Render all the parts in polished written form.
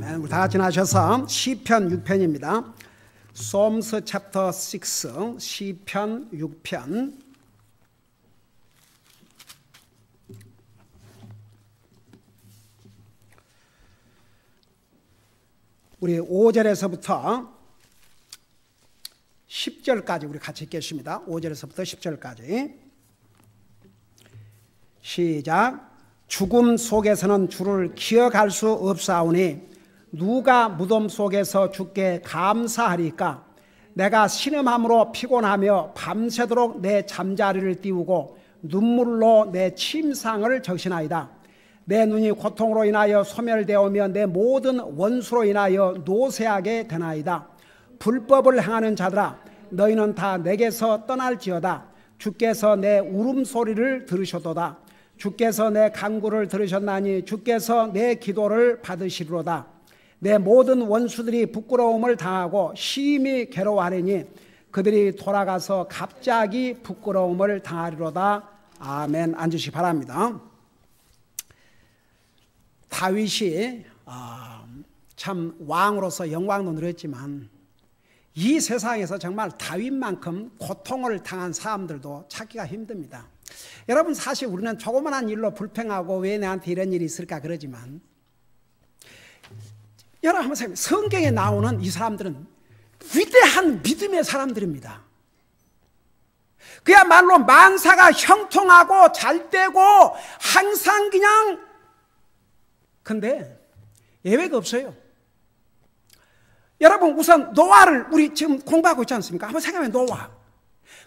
우리 다 같이 나셔서 시편 6편입니다. Psalms chapter 6, 시편 6편. 우리 5절에서부터 10절까지 우리 같이 읽겠습니다. 5절에서부터 10절까지. 시작. 죽음 속에서는 주를 기억할 수 없사오니 누가 무덤 속에서 주께 감사하리까? 내가 신음함으로 피곤하며 밤새도록 내 잠자리를 띄우고 눈물로 내 침상을 적시나이다. 내 눈이 고통으로 인하여 소멸되오며 내 모든 원수로 인하여 노쇠하게 되나이다. 불법을 행하는 자들아, 너희는 다 내게서 떠날지어다. 주께서 내 울음소리를 들으셨도다. 주께서 내 간구를 들으셨나니 주께서 내 기도를 받으시리로다. 내 모든 원수들이 부끄러움을 당하고 심히 괴로워하리니 그들이 돌아가서 갑자기 부끄러움을 당하리로다. 아멘. 앉으시기 바랍니다. 다윗이 참 왕으로서 영광도 누렸지만 이 세상에서 정말 다윗만큼 고통을 당한 사람들도 찾기가 힘듭니다. 여러분, 사실 우리는 조그만한 일로 불평하고 왜 나한테 이런 일이 있을까 그러지만, 여러분 한번 생각해보세요. 성경에 나오는 이 사람들은 위대한 믿음의 사람들입니다. 그야말로 만사가 형통하고 잘되고 항상 그냥, 근데 예외가 없어요. 여러분, 우선 노아를 우리 지금 공부하고 있지 않습니까? 한번 생각해보면 노아.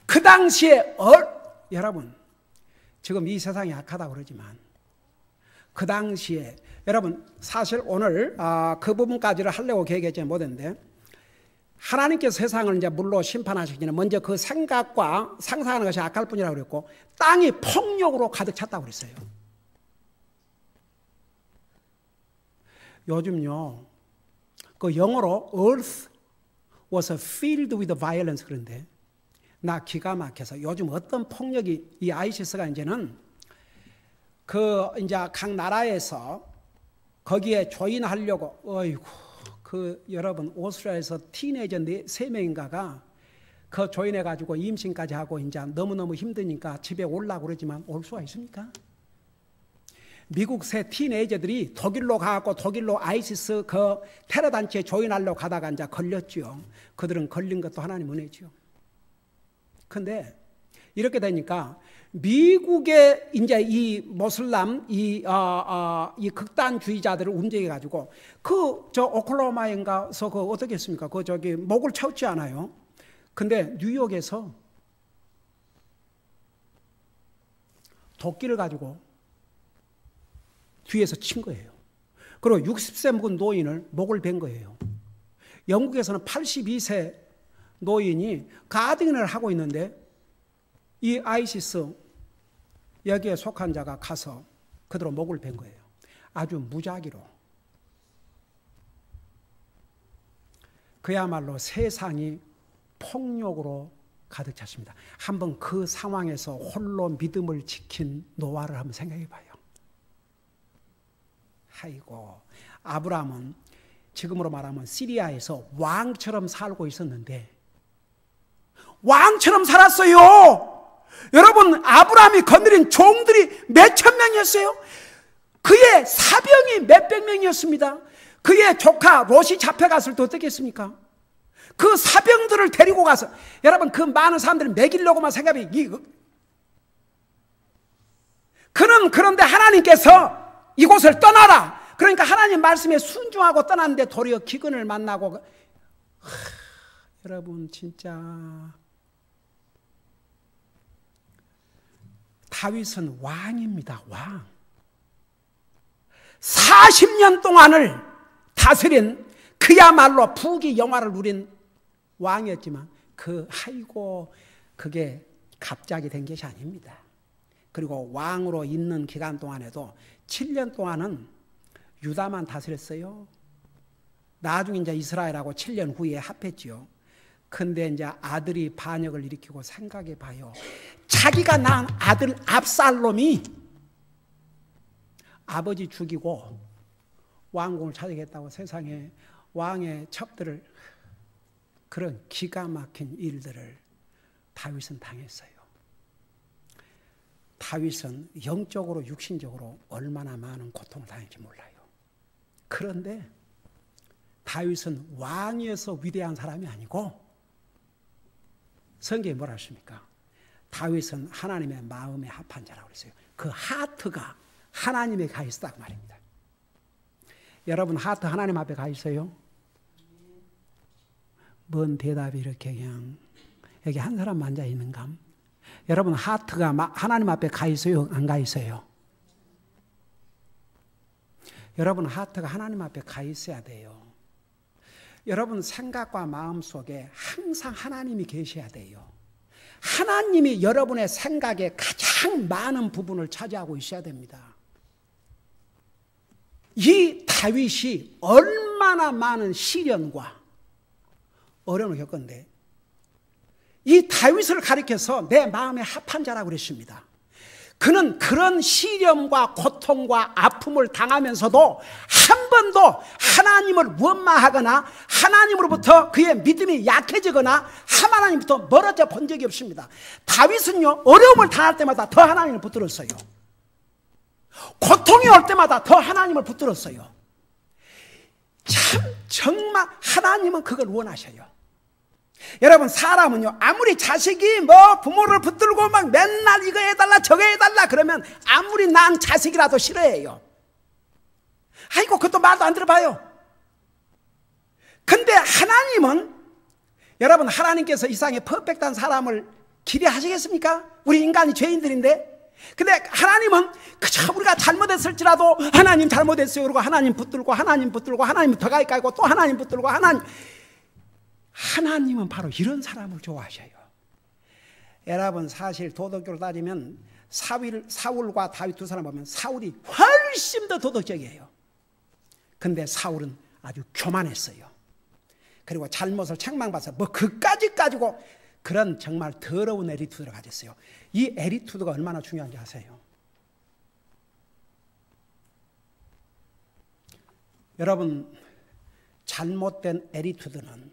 그 당시에 여러분, 지금 이 세상이 약하다고 그러지만 그 당시에 여러분, 사실 오늘 그 부분까지를 하려고 계획했지 못했는데, 하나님께서 세상을 이제 물로 심판하시기 전에 먼저 그 생각과 상상하는 것이 악할 뿐이라고 그랬고, 땅이 폭력으로 가득 찼다고 그랬어요. 요즘요, 그 영어로 earth was filled with violence 그런데 나 기가 막혀서 요즘 어떤 폭력이, 이 아이시스가 이제는 그 이제 각 나라에서 거기에 조인하려고, 어이구, 그 여러분 오스트리아에서 티네이저 3명인가가 그 조인해가지고 임신까지 하고 이제 너무너무 힘드니까 집에 오려고 그러지만 올 수가 있습니까? 미국 새 티네이저들이 독일로 가고 독일로 아이시스 그 테러 단체에 조인하려고 가다가 이제 걸렸죠. 그들은 걸린 것도 하나님 은혜죠. 근데 이렇게 되니까 미국의 이제 이 모슬람 이 극단주의자들을 움직여 가지고 저 오클라호마인가서 그 어떻게 했습니까? 그 저기 목을 쳤지 않아요? 근데 뉴욕에서 도끼를 가지고 뒤에서 친 거예요. 그리고 60세 먹은 노인을 목을 벤 거예요. 영국에서는 82세 노인이 가든을 하고 있는데 이 아이시스 여기에 속한 자가 가서 그대로 목을 벤 거예요. 아주 무작위로. 그야말로 세상이 폭력으로 가득 찼습니다. 한번 그 상황에서 홀로 믿음을 지킨 노아를 한번 생각해 봐요. 아이고, 아브라함은 지금으로 말하면 시리아에서 왕처럼 살고 있었는데 왕처럼 살았어요. 여러분, 아브라함이 거느린 종들이 몇천 명이었어요. 그의 사병이 몇백 명이었습니다. 그의 조카 롯이 잡혀갔을 때 어떻게 했습니까? 그 사병들을 데리고 가서, 여러분, 그 많은 사람들을 먹이려고만 생각해. 그는 그런데 하나님께서 이곳을 떠나라. 그러니까 하나님 말씀에 순종하고 떠났는데 도리어 기근을 만나고, 여러분 진짜 다윗은 왕입니다. 왕. 40년 동안을 다스린 그야말로 부귀 영화를 누린 왕이었지만 그게 갑자기 된 것이 아닙니다. 그리고 왕으로 있는 기간 동안에도 7년 동안은 유다만 다스렸어요. 나중에 이제 이스라엘하고 7년 후에 합했지요. 근데 이제 아들이 반역을 일으키고 생각해 봐요. 자기가 낳은 아들 압살롬이 아버지 죽이고 왕궁을 찾아겠다고 세상에 왕의 첩들을, 그런 기가 막힌 일들을 다윗은 당했어요. 다윗은 영적으로 육신적으로 얼마나 많은 고통을 당했는지 몰라요. 그런데 다윗은 왕이어서 위대한 사람이 아니고, 성경에 뭐라 하십니까? 다윗은 하나님의 마음에 합한 자라고 그랬어요. 그 하트가 하나님에 가 있었다고 말입니다. 여러분, 하트 하나님 앞에 가 있어요? 뭔 대답이 이렇게 그냥, 여기 한 사람 앉아 있는가? 여러분, 하트가 하나님 앞에 가 있어요? 안 가 있어요? 여러분, 하트가 하나님 앞에 가 있어야 돼요. 여러분 생각과 마음 속에 항상 하나님이 계셔야 돼요. 하나님이 여러분의 생각에 가장 많은 부분을 차지하고 있어야 됩니다. 이 다윗이 얼마나 많은 시련과 어려움을 겪었는데, 이 다윗을 가리켜서 내 마음에 합한 자라고 그랬습니다. 그는 그런 시련과 고통과 아픔을 당하면서도 한 번도 하나님을 원망하거나 하나님으로부터 그의 믿음이 약해지거나 하나님부터 멀어져 본 적이 없습니다. 다윗은요, 어려움을 당할 때마다 더 하나님을 붙들었어요. 고통이 올 때마다 더 하나님을 붙들었어요. 참 정말 하나님은 그걸 원하셔요. 여러분, 사람은요, 아무리 자식이 뭐 부모를 붙들고 막 맨날 이거 해달라 저거 해달라 그러면 아무리 난 자식이라도 싫어해요. 아이고, 그것도 말도 안 들어봐요. 근데 하나님은, 여러분, 하나님께서 이 세상에 퍼펙트한 사람을 기대하시겠습니까? 우리 인간이 죄인들인데. 근데 하나님은 그저 우리가 잘못했을지라도 하나님 잘못했어요 그러고 하나님 붙들고 하나님 붙들고 하나님 더 가까이 가고 또 하나님 붙들고 하나님은 바로 이런 사람을 좋아하셔요. 여러분, 사실 도덕적으로 따지면 사울과 다윗 두 사람 보면 사울이 훨씬 더 도덕적이에요. 근데 사울은 아주 교만했어요. 그리고 잘못을 책망받아서 뭐 그까지 가지고 그런 정말 더러운 애리투드를 가졌어요. 이 애리투드가 얼마나 중요한지 아세요? 여러분, 잘못된 애리투드는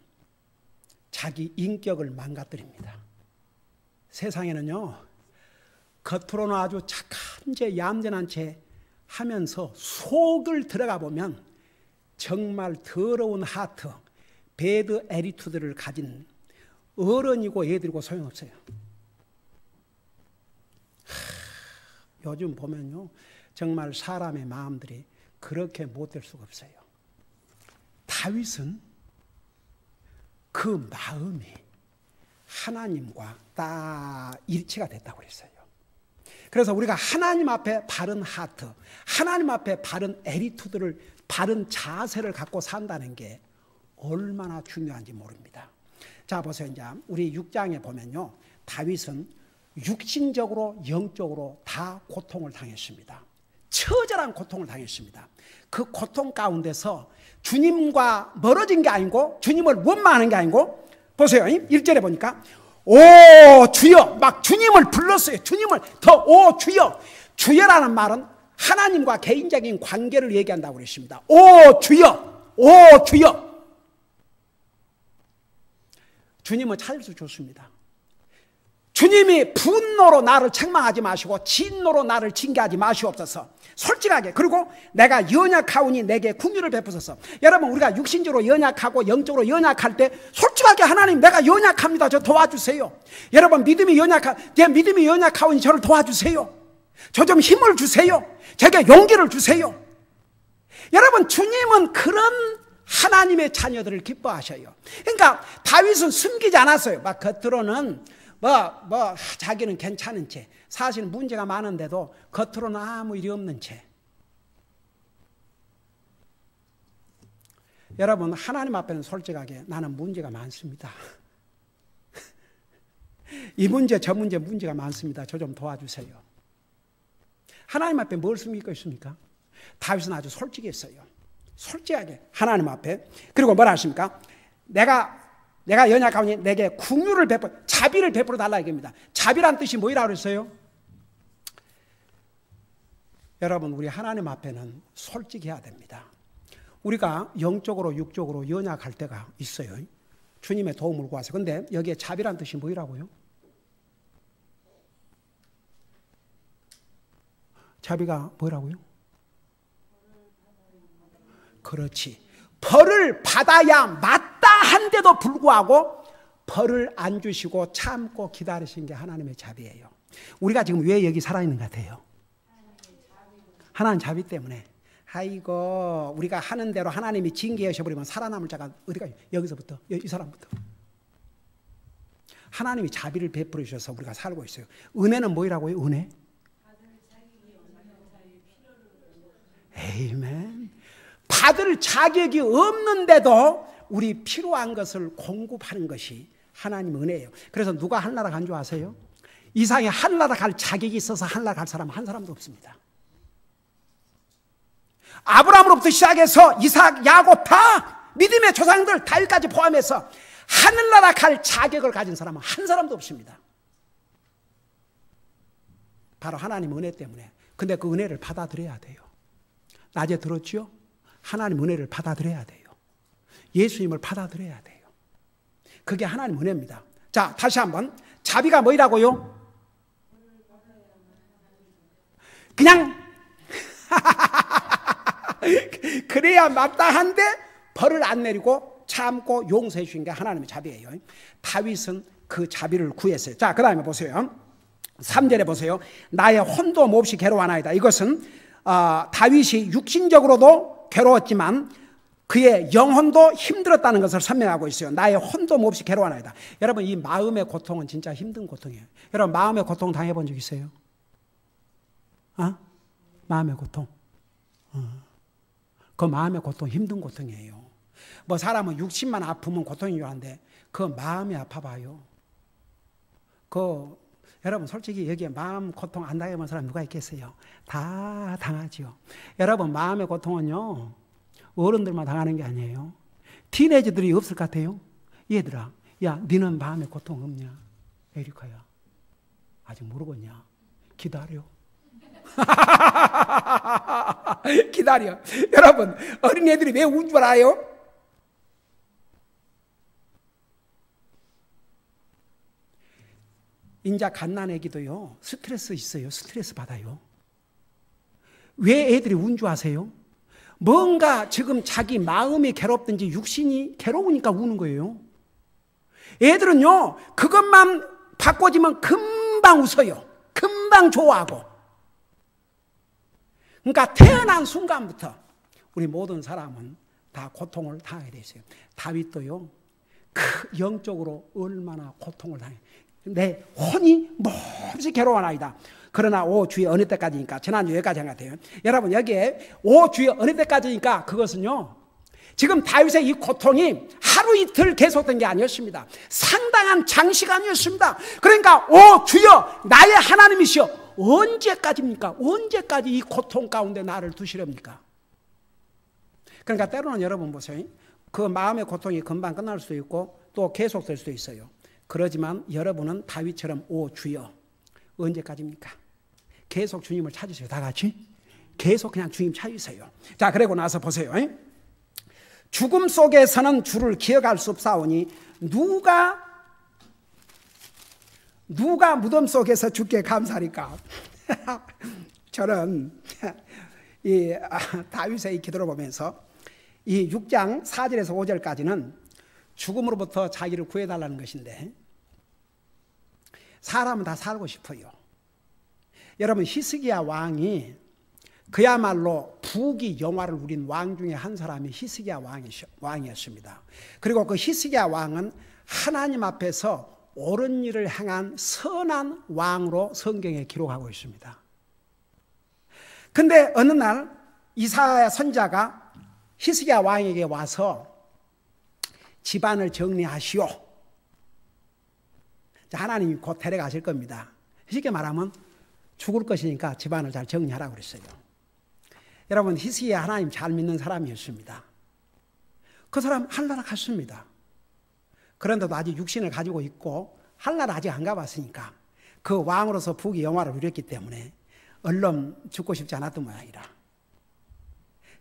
자기 인격을 망가뜨립니다. 세상에는요, 겉으로는 아주 착한 채 얌전한 채 하면서 속을 들어가 보면 정말 더러운 하트, 배드 애리투드를 가진 어른이고 애들이고 소용없어요. 요즘 보면요, 정말 사람의 마음들이 그렇게 못될 수가 없어요. 다윗은 그 마음이 하나님과 딱 일치가 됐다고 했어요. 그래서 우리가 하나님 앞에 바른 하트, 하나님 앞에 바른 애리투드를, 바른 자세를 갖고 산다는 게 얼마나 중요한지 모릅니다. 자, 보세요. 이제 우리 6장에 보면요, 다윗은 육신적으로 영적으로 다 고통을 당했습니다. 처절한 고통을 당했습니다. 그 고통 가운데서 주님과 멀어진 게 아니고 주님을 원망하는 게 아니고, 보세요. 1절에 보니까 오 주여 막 주님을 불렀어요. 주님을 더 오 주여. 주여라는 말은 하나님과 개인적인 관계를 얘기한다고 그랬습니다. 오 주여, 오 주여. 주님을 찾을 수 좋습니다. 주님이 분노로 나를 책망하지 마시고 진노로 나를 징계하지 마시옵소서. 솔직하게. 그리고 내가 연약하오니 내게 긍휼을 베푸소서. 여러분, 우리가 육신적으로 연약하고 영적으로 연약할 때 솔직하게 하나님, 내가 연약합니다. 저 도와주세요. 여러분, 내 믿음이 연약하오니 저를 도와주세요. 저 좀 힘을 주세요. 제게 용기를 주세요. 여러분, 주님은 그런 하나님의 자녀들을 기뻐하셔요. 그러니까 다윗은 숨기지 않았어요. 막 겉으로는 자기는 괜찮은 채, 사실 문제가 많은데도 겉으로는 아무 일이 없는 채. 여러분, 하나님 앞에는 솔직하게 나는 문제가 많습니다. 이 문제 저 문제가 많습니다. 저 좀 도와주세요. 하나님 앞에 뭘 숨기고 있습니까? 다윗은 아주 솔직했어요. 솔직하게 하나님 앞에. 그리고 뭐라 하십니까? 내가 연약하오니 내게 긍휼을 자비를 베풀어 달라 이겁니다. 자비란 뜻이 뭐라고 그랬어요? 여러분, 우리 하나님 앞에는 솔직해야 됩니다. 우리가 영적으로 육적으로 연약할 때가 있어요. 주님의 도움을 구하세요. 근데 여기에 자비란 뜻이 뭐라고요? 자비가 뭐라고요? 그렇지. 벌을 받아야 마땅한데도 불구하고 벌을 안 주시고 참고 기다리신 게 하나님의 자비예요. 우리가 지금 왜 여기 살아있는 것 같아요? 하나님 자비 때문에. 아이고, 우리가 하는 대로 하나님이 징계하셔버리면 살아남을 자가 어디가? 여기서부터, 이 사람부터. 하나님이 자비를 베풀어 주셔서 우리가 살고 있어요. 은혜는 뭐라고요? 은혜? 에이멘. 받을 자격이 없는데도 우리 필요한 것을 공급하는 것이 하나님 은혜예요. 그래서 누가 하늘나라 간 줄 아세요? 이상에 하늘나라 갈 자격이 있어서 하늘나라 갈 사람 한 사람도 없습니다. 아브라함으로부터 시작해서 이삭, 야곱 다 믿음의 조상들 다윗까지 포함해서 하늘나라 갈 자격을 가진 사람은 한 사람도 없습니다. 바로 하나님 은혜 때문에. 근데 그 은혜를 받아들여야 돼요. 낮에 들었죠? 하나님 은혜를 받아들여야 돼요. 예수님을 받아들여야 돼요. 그게 하나님 은혜입니다. 자, 다시 한번. 자비가 뭐라고요? 그냥 그래야 마땅한데 벌을 안 내리고 참고 용서해 주신 게 하나님의 자비예요. 다윗은 그 자비를 구했어요. 자, 그 다음에 보세요. 3절에 보세요. 나의 혼도 몹시 괴로워하나이다. 이것은 다윗이 육신적으로도 괴로웠지만 그의 영혼도 힘들었다는 것을 설명하고 있어요. 나의 혼도 몹시 괴로워하나이다. 여러분, 이 마음의 고통은 진짜 힘든 고통이에요. 여러분, 마음의 고통 당해본 적 있어요? 마음의 고통. 그 마음의 고통 힘든 고통이에요. 뭐 사람은 육신만 아프면 고통인 줄 아는데 그 마음이 아파봐요. 여러분 솔직히 여기에 마음 고통 안 당해본 사람 누가 있겠어요? 다 당하죠. 여러분 마음의 고통은요 어른들만 당하는 게 아니에요. 티네이저들이 없을 것 같아요. 얘들아, 야 너는 마음의 고통 없냐? 에리카야 아직 모르겠냐? 기다려. 기다려. 여러분 어린애들이 왜 운 줄 알아요? 인자 갓난애기도요 스트레스 있어요. 스트레스 받아요. 왜 애들이 운 줄 아세요? 뭔가 지금 자기 마음이 괴롭든지 육신이 괴로우니까 우는 거예요. 애들은요 그것만 바꿔지면 금방 웃어요. 금방 좋아하고. 그러니까 태어난 순간부터 우리 모든 사람은 다 고통을 당하게 돼 있어요. 다윗도요 영적으로 얼마나 고통을 당해. 내 혼이 몹시 괴로워하나이다. 그러나 오 주의 어느 때까지니까 지난주 여기까지 한 것 같아요. 여러분 여기에 오 주의 어느 때까지니까 그것은요 지금 다윗의 이 고통이 하루 이틀 계속된 게 아니었습니다. 상당한 장시간이었습니다. 그러니까 오 주여 나의 하나님이시여 언제까지입니까? 언제까지 이 고통 가운데 나를 두시렵니까? 그러니까 때로는 여러분 보세요. 그 마음의 고통이 금방 끝날 수도 있고 또 계속될 수도 있어요. 그러지만 여러분은 다윗처럼 오 주여 언제까지입니까? 계속 주님을 찾으세요. 다 같이 계속 그냥 주님 찾으세요. 자 그리고 나서 보세요. 죽음 속에서는 주를 기억할 수 없사오니 누가 무덤 속에서 주께 감사하리까? 저는 이 다윗의 기도를 보면서 이 6장 4절에서 5절까지는 죽음으로부터 자기를 구해달라는 것인데 사람은 다 살고 싶어요. 여러분 히스기야 왕이 그야말로 부귀 영화를 누린 왕 중에 한 사람이 히스기야 왕이었습니다. 그리고 그 히스기야 왕은 하나님 앞에서 옳은 일을 행한 선한 왕으로 성경에 기록하고 있습니다. 근데 어느 날 이사야 선지자가 히스기야 왕에게 와서 집안을 정리하시오. 하나님이 곧 데려가실 겁니다. 쉽게 말하면 죽을 것이니까 집안을 잘 정리하라고 그랬어요. 여러분 히스기야 하나님 잘 믿는 사람이었습니다. 그 사람 하늘나라 갔습니다. 그런데도 아직 육신을 가지고 있고 하늘나라 아직 안 가봤으니까 그 왕으로서 부귀 영화를 누렸기 때문에 얼른 죽고 싶지 않았던 모양이라.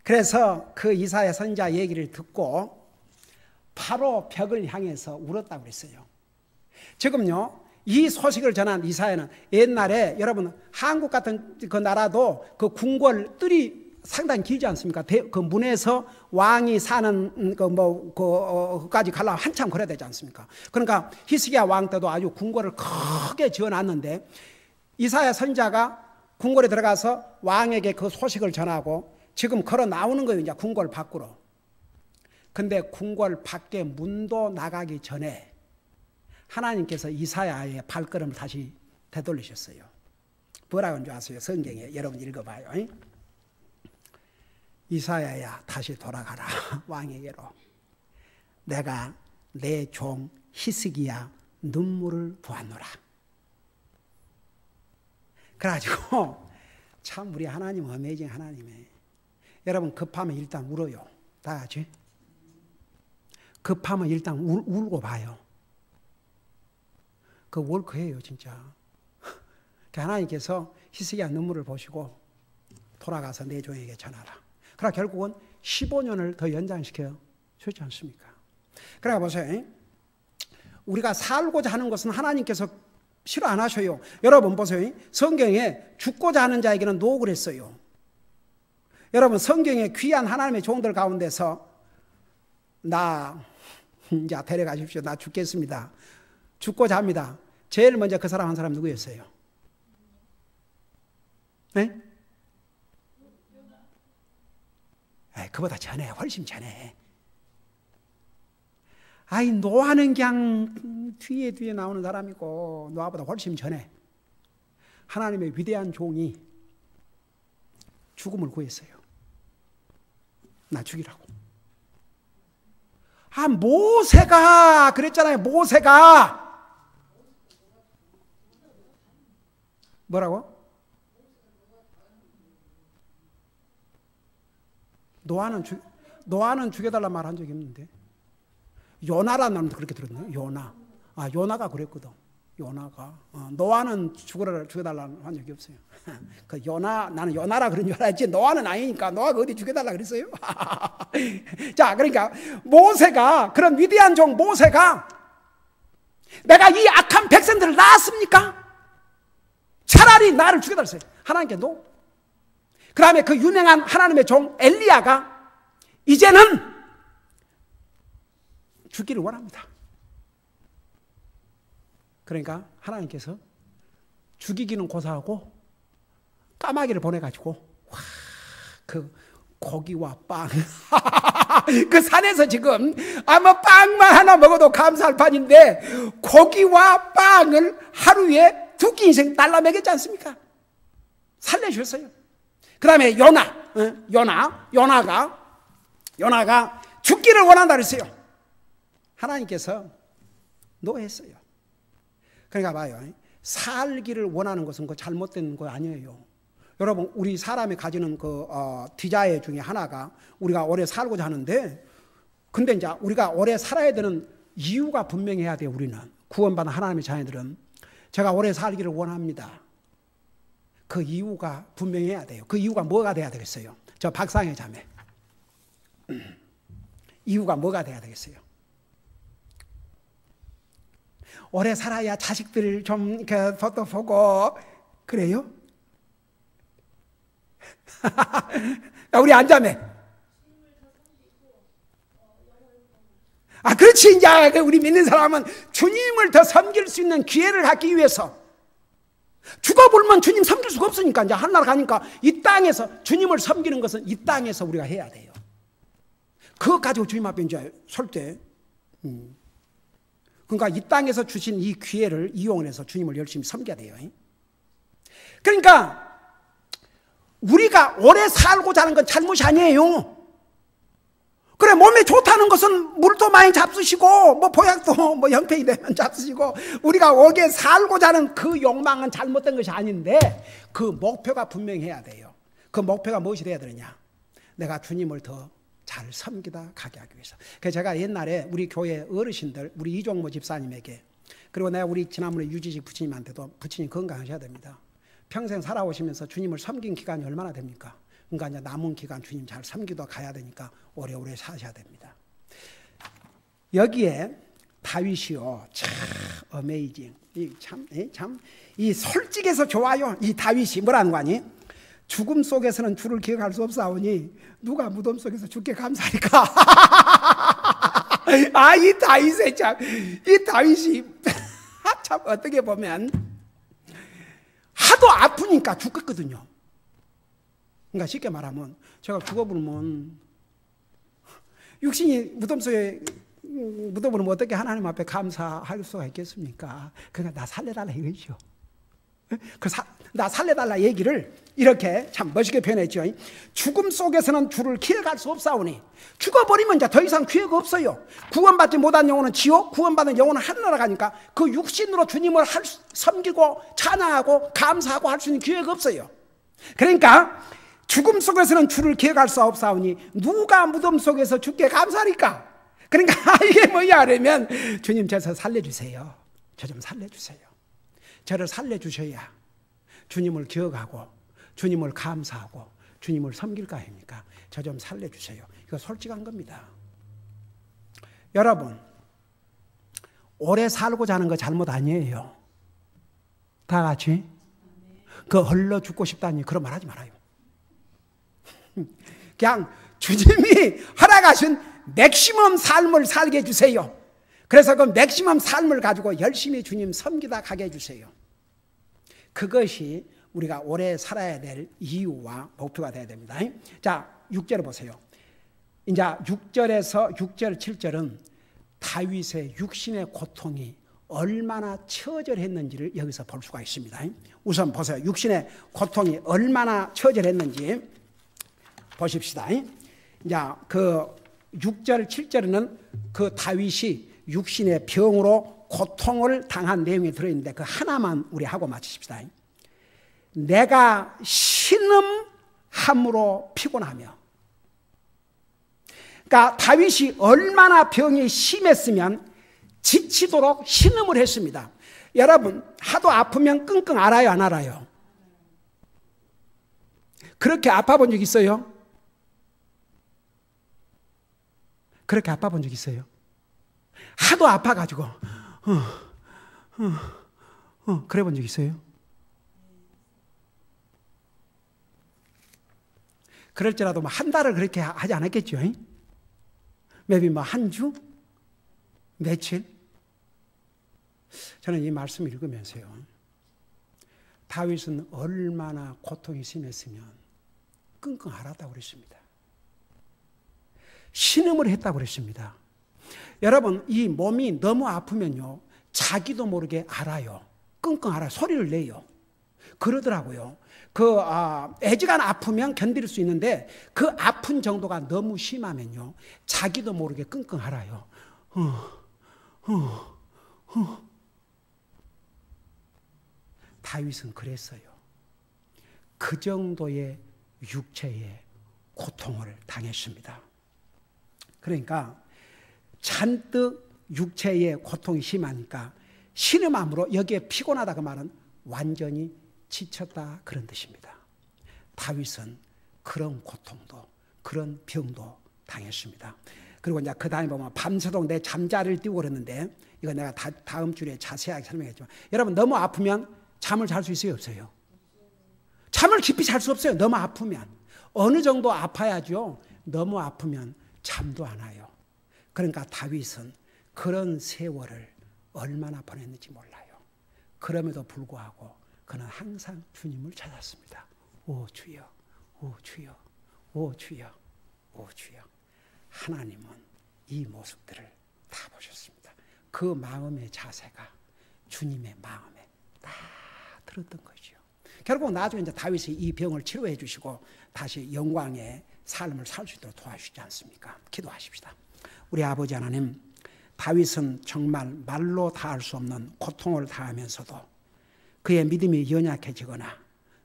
그래서 그 이사야 선지자 얘기를 듣고 바로 벽을 향해서 울었다고 그랬어요. 지금요, 이 소식을 전한 이사야는 옛날에 여러분 한국 같은 그 나라도 그 궁궐 뜰이 상당히 길지 않습니까? 그 문에서 왕이 사는 그까지 가려면 한참 걸어야 되지 않습니까? 그러니까 히스기야 왕 때도 아주 궁궐을 크게 지어놨는데 이사야 선지자가 궁궐에 들어가서 왕에게 그 소식을 전하고 지금 걸어 나오는 거예요. 이제 궁궐 밖으로. 근데 궁궐 밖에 문도 나가기 전에 하나님께서 이사야의 발걸음을 다시 되돌리셨어요. 뭐라고 하는 줄 아세요? 성경에 여러분 읽어봐요. 이사야야 다시 돌아가라 왕에게로. 내가 내 종 히스기야 눈물을 보았노라. 그래가지고 참 우리 하나님 어메이징 하나님이에요. 여러분 급하면 일단 울어요. 다 같이. 급하면 일단 울고 봐요. 그 월크예요 진짜. 하나님께서 히스기야 눈물을 보시고 돌아가서 내 종에게 전하라. 그러나 결국은 15년을 더 연장시켜 주지 않습니까? 그러니까 보세요. 우리가 살고자 하는 것은 하나님께서 싫어 안 하셔요. 여러분 보세요. 성경에 죽고자 하는 자에게는 노 그랬어요. 여러분 성경에 귀한 하나님의 종들 가운데서 나 이제 데려가십시오. 나 죽겠습니다. 죽고자 합니다. 제일 먼저 그 사람 한 사람 누구였어요? 네? 그보다 전에 훨씬 전에. 아이 노아는 그냥 뒤에 나오는 사람이고 노아보다 훨씬 전에 하나님의 위대한 종이 죽음을 구했어요. 나 죽이라고. 모세가 그랬잖아요. 모세가 뭐라고? 노아는 죽여달라 말한 적이 없는데 요나라는 사람도 그렇게 들었네요. 요나가 그랬거든. 요나가 노아는 죽여달라 한 적이 없어요. 그 나는 요나라 그런 줄 알았지 노아는 아니니까 노아가 어디 죽여달라 그랬어요? 자, 그러니까 모세가 그런 위대한 종 모세가 내가 이 악한 백성들을 낳았습니까? 차라리 나를 죽여달라 했어요. 하나님께 노. 그 다음에 그 유명한 하나님의 종 엘리야가 이제는 죽기를 원합니다. 그러니까 하나님께서 죽이기는 고사하고 까마귀를 보내가지고 그 고기와 빵 그 산에서 지금 아마 빵만 하나 먹어도 감사할 판인데 고기와 빵을 하루에 2끼씩 날라 먹였지 않습니까? 살려주셨어요. 그 다음에 요나가 죽기를 원한다 그랬어요. 하나님께서 노했어요. 그러니까 봐요. 살기를 원하는 것은 그 잘못된 거 아니에요. 여러분 우리 사람이 가지는 그 디자인 중에 하나가 우리가 오래 살고자 하는데 근데 이제 우리가 오래 살아야 되는 이유가 분명해야 돼요. 우리는 구원받은 하나님의 자녀들은 제가 오래 살기를 원합니다. 그 이유가 분명해야 돼요. 그 이유가 뭐가 돼야 되겠어요? 저 박상혜 자매 이유가 뭐가 돼야 되겠어요? 오래 살아야 자식들 좀 이렇게 보고 그래요? 우리 안자매. 그렇지. 이제 우리 믿는 사람은 주님을 더 섬길 수 있는 기회를 갖기 위해서 죽어버리면 주님 섬길 수가 없으니까 이제 하늘나라 가니까 이 땅에서 주님을 섬기는 것은 이 땅에서 우리가 해야 돼요. 그것 가지고 주님 앞에 이제 설 때 그러니까 이 땅에서 주신 이 기회를 이용해서 주님을 열심히 섬겨야 돼요. 그러니까 우리가 오래 살고자 하는 건 잘못이 아니에요. 그래 몸에 좋다는 것은 물도 많이 잡수시고 뭐 보약도 뭐 형편이 되면 잡수시고 우리가 오래 살고자 하는 그 욕망은 잘못된 것이 아닌데 그 목표가 분명해야 돼요. 그 목표가 무엇이 돼야 되느냐? 내가 주님을 더 잘 섬기다 가게 하기 위해서. 그래서 제가 옛날에 우리 교회 어르신들 우리 이종모 집사님에게 그리고 내가 우리 지난번에 유지식 부처님한테도 부처님 건강하셔야 됩니다. 평생 살아오시면서 주님을 섬긴 기간이 얼마나 됩니까? 그러니까 이제 남은 기간 주님 잘 섬기도 가야 되니까 오래오래 사셔야 됩니다. 여기에 다윗이요, 참 어메이징. 이 솔직해서 좋아요. 이 다윗이 뭐라는 거 아니? 죽음 속에서는 주를 기억할 수 없사오니 누가 무덤 속에서 주께 감사할까? 아, 이 다윗이 참 어떻게 보면 하도 아프니까 죽겠거든요. 그러니까 쉽게 말하면 제가 죽어버리면 육신이 무덤 속에 묻어버리면 어떻게 하나님 앞에 감사할 수가 있겠습니까? 그러니까 나 살려달라 이거죠. 나 살려달라 얘기를 이렇게 참 멋있게 표현했죠. 죽음 속에서는 주를 기억할 수 없사오니, 죽어버리면 이제 더 이상 기회가 없어요. 구원받지 못한 영혼은 지옥, 구원받은 영혼은 하늘나라 가니까 그 육신으로 주님을 섬기고 찬양하고 감사하고 할 수 있는 기회가 없어요. 그러니까 죽음 속에서는 주를 기억할 수 없사오니 누가 무덤 속에서 주께 감사하리까? 그러니까 이게 뭐냐 그러면 주님 저서 살려주세요. 저 좀 살려주세요. 저를 살려주셔야 주님을 기억하고 주님을 감사하고 주님을 섬길 거 아닙니까? 저 좀 살려주세요. 이거 솔직한 겁니다. 여러분, 오래 살고자 하는 거 잘못 아니에요. 다 같이 그 헐러 죽고 싶다니 그런 말 하지 말아요. 그냥 주님이 허락하신 맥시멈 삶을 살게 해주세요. 그래서 그 맥시멈 삶을 가지고 열심히 주님 섬기다 가게 해주세요. 그것이 우리가 오래 살아야 될 이유와 목표가 되어야 됩니다. 자, 6절을 보세요. 이제 6절에서 6절, 7절은 다윗의 육신의 고통이 얼마나 처절했는지를 여기서 볼 수가 있습니다. 우선 보세요. 육신의 고통이 얼마나 처절했는지 보십시다. 이제 그 6절, 7절에는 그 다윗이 육신의 병으로 고통을 당한 내용이 들어있는데 그 하나만 우리 하고 마치십시다. 내가 신음함으로 피곤하며. 그러니까 다윗이 얼마나 병이 심했으면 지치도록 신음을 했습니다. 여러분, 하도 아프면 끙끙 앓아요, 안 앓아요? 그렇게 아파본 적 있어요? 그렇게 아파본 적 있어요? 하도 아파가지고 그래 본 적 있어요? 그럴지라도 뭐 한 달을 그렇게 하지 않았겠죠? maybe 뭐 한 주? 며칠? 저는 이 말씀을 읽으면서요, 다윗은 얼마나 고통이 심했으면 끙끙 앓았다고 그랬습니다. 신음을 했다고 그랬습니다. 여러분, 이 몸이 너무 아프면요, 자기도 모르게 앓아요. 끙끙 앓아요. 소리를 내요. 그러더라고요. 애지간 아프면 견딜 수 있는데 그 아픈 정도가 너무 심하면요, 자기도 모르게 끙끙 앓아요. 다윗은 그랬어요. 그 정도의 육체의 고통을 당했습니다. 그러니까 잔뜩 육체의 고통이 심하니까 신음함으로, 여기에 피곤하다 그 말은 완전히 지쳤다 그런 뜻입니다. 다윗은 그런 고통도 그런 병도 당했습니다. 그리고 이제 그 다음에 보면 밤새도록 내 잠자리를 띄우고 그랬는데, 이거 내가 다음 주에 자세하게 설명했지만, 여러분 너무 아프면 잠을 잘 수 있어요, 없어요? 잠을 깊이 잘 수 없어요. 너무 아프면. 어느 정도 아파야죠. 너무 아프면 잠도 안 와요. 그러니까 다윗은 그런 세월을 얼마나 보냈는지 몰라요. 그럼에도 불구하고 그는 항상 주님을 찾았습니다. 오 주여, 오 주여, 오 주여, 오 주여. 하나님은 이 모습들을 다 보셨습니다. 그 마음의 자세가 주님의 마음에 다 들었던 거죠. 결국 나중에 이제 다윗이 이 병을 치료해 주시고 다시 영광의 삶을 살 수 있도록 도와주시지 않습니까? 기도하십시다. 우리 아버지 하나님, 다윗은 정말 말로 다할 수 없는 고통을 당하면서도 그의 믿음이 연약해지거나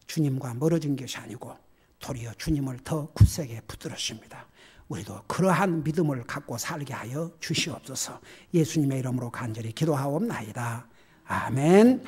주님과 멀어진 것이 아니고 도리어 주님을 더 굳세게 붙들었습니다. 우리도 그러한 믿음을 갖고 살게 하여 주시옵소서. 예수님의 이름으로 간절히 기도하옵나이다. 아멘.